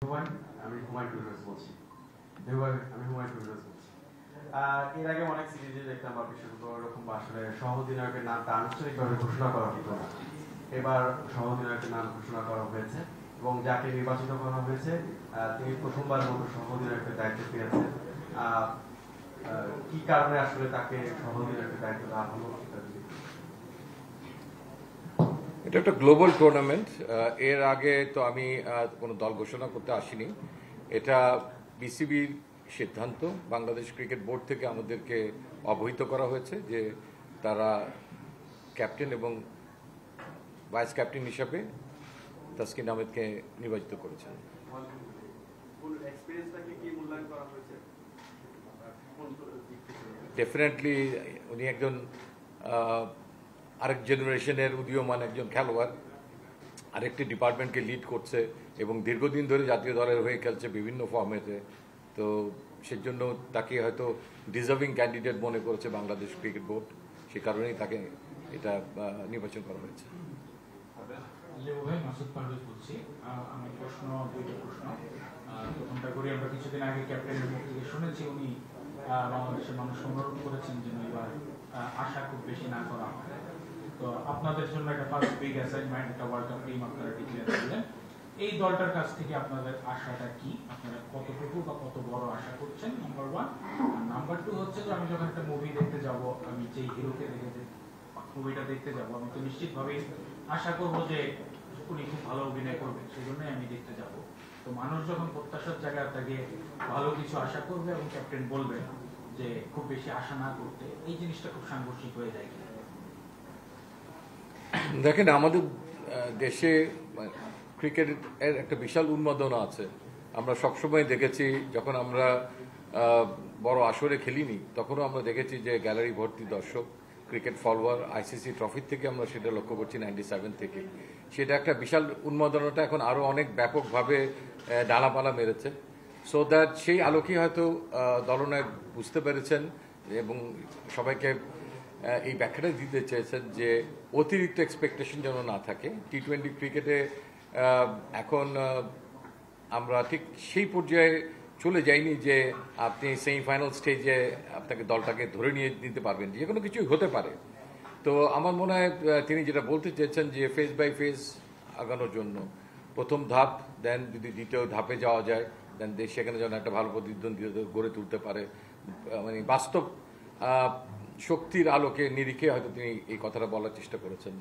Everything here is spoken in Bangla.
আমি হুমায়ুন টুডোস বলছি। আমি হুমায়ুন টুডোস বলছি। এর আগে অনেক সিরিজে দেখতাম বা বিশেষত ওরকম আসলে সহ-অধিনায়কের নামটা আনুষ্ঠানিকভাবে ঘোষণা করা হতো না। এবার সহ-অধিনায়কের নাম ঘোষণা করা হয়েছে এবং যাকে নির্বাচিত করা হয়েছে তিনি প্রথমবারের মতো সহ-অধিনায়কের দায়িত্ব পেয়েছেন। কি কারণে আসলে তাকে সহ-অধিনায়কের দায়িত্ব দেওয়া হলো? এটা একটা গ্লোবাল টুর্নামেন্ট। এর আগে তো আমি কোনো দল ঘোষণা করতে আসিনি। এটা বিসিবির সিদ্ধান্ত। বাংলাদেশ ক্রিকেট বোর্ড থেকে আমাদেরকে অবহিত করা হয়েছে যে তারা ক্যাপ্টেন এবং ভাইস ক্যাপ্টেন হিসাবে তাসকিন আহমেদকে নির্বাচিত করেছেন। ডেফিনেটলি উনি একজন আরেক জেনারেশনের উদীয়মান একজন খেলোয়াড়, আরেকটি ডিপার্টমেন্টকে লিড করছে এবং দীর্ঘদিন ধরে জাতীয় দলের হয়ে খেলছে বিভিন্ন ফর্মেটে। তো সেজন্য তাকে হয়তো ডিজার্ভিং ক্যান্ডিডেট মনে করেছে বাংলাদেশ ক্রিকেট বোর্ড, সে কারণেই তাকে এটা নির্বাচন করা হয়েছে। আমি দুইটা প্রশ্ন। প্রথমটা করি, আমরা কিছুদিন আগে ক্যাপ্টেনের মুখ থেকে শুনেছি উনি বাংলাদেশের মানুষ অনুরোধ করেছেন যেন এবার আশা খুব বেশি না করা হয়। তো আপনাদের জন্য একটা ফার্স্ট বিগ অ্যাসাইনমেন্ট, একটা ওয়ার্ল্ড কাপ টিম আপনারা ডিক্লেয়ার করলেন। এই দলটার কাছ থেকে আপনাদের আশাটা কি? আপনারা কতটুকু বা কত বড় আশা করছেন, নাম্বার ওয়ান। আর নাম্বার টু হচ্ছে যে আমি যখন একটা মুভি দেখতে যাব, আমি যেই হিরোকে দেখে যে মুভিটা দেখতে যাব, আমি তো নিশ্চিতভাবেই আশা করবো যে উনি খুব ভালো অভিনয় করবেন, সেই জন্যই আমি দেখতে যাব। তো মানুষ যখন প্রত্যাশার জায়গায় তাকে ভালো কিছু আশা করবে এবং ক্যাপ্টেন বলবে যে খুব বেশি আশা না করতে, এই জিনিসটা খুব সাংঘর্ষিক হয়ে যায়। দেখেন, আমাদের দেশে ক্রিকেটের একটা বিশাল উন্মাদনা আছে। আমরা সবসময় দেখেছি, যখন আমরা বড় আসরে খেলিনি তখনও আমরা দেখেছি যে গ্যালারি ভর্তি দর্শক, ক্রিকেট ফলোয়ার। আইসিসি ট্রফির থেকে আমরা সেটা লক্ষ্য করছি 97 থেকে। সেটা একটা বিশাল উন্মাদনাটা এখন আরও অনেক ব্যাপকভাবে ডালাপালা মেরেছে। সো দ্যাট সেই আলোকে হয়তো দলনায়ক বুঝতে পেরেছেন এবং সবাইকে এই ব্যাখ্যাটা দিতে চেয়েছেন যে অতিরিক্ত এক্সপেকটেশন যেন না থাকে। টি-20 ক্রিকেটে এখন আমরা ঠিক সেই পর্যায়ে চলে যাইনি যে আপনি সেমিফাইনাল স্টেজে আপনাকে দলটাকে ধরে নিয়ে নিতে পারবেন, যে কোনো কিছুই হতে পারে। তো আমার মনে হয় তিনি যেটা বলতে চেয়েছেন যে ফেজ বাই ফেজ আগানোর জন্য প্রথম ধাপ, দেন যদি দ্বিতীয় ধাপে যাওয়া যায়, দেন দেশ সেখানে যেন একটা ভালো প্রতিদ্বন্দ্বিতা গড়ে তুলতে পারে। মানে বাস্তব শক্তির আলোকে নিরিখে হয়তো তিনি এই কথাটা বলার চেষ্টা করেছেন।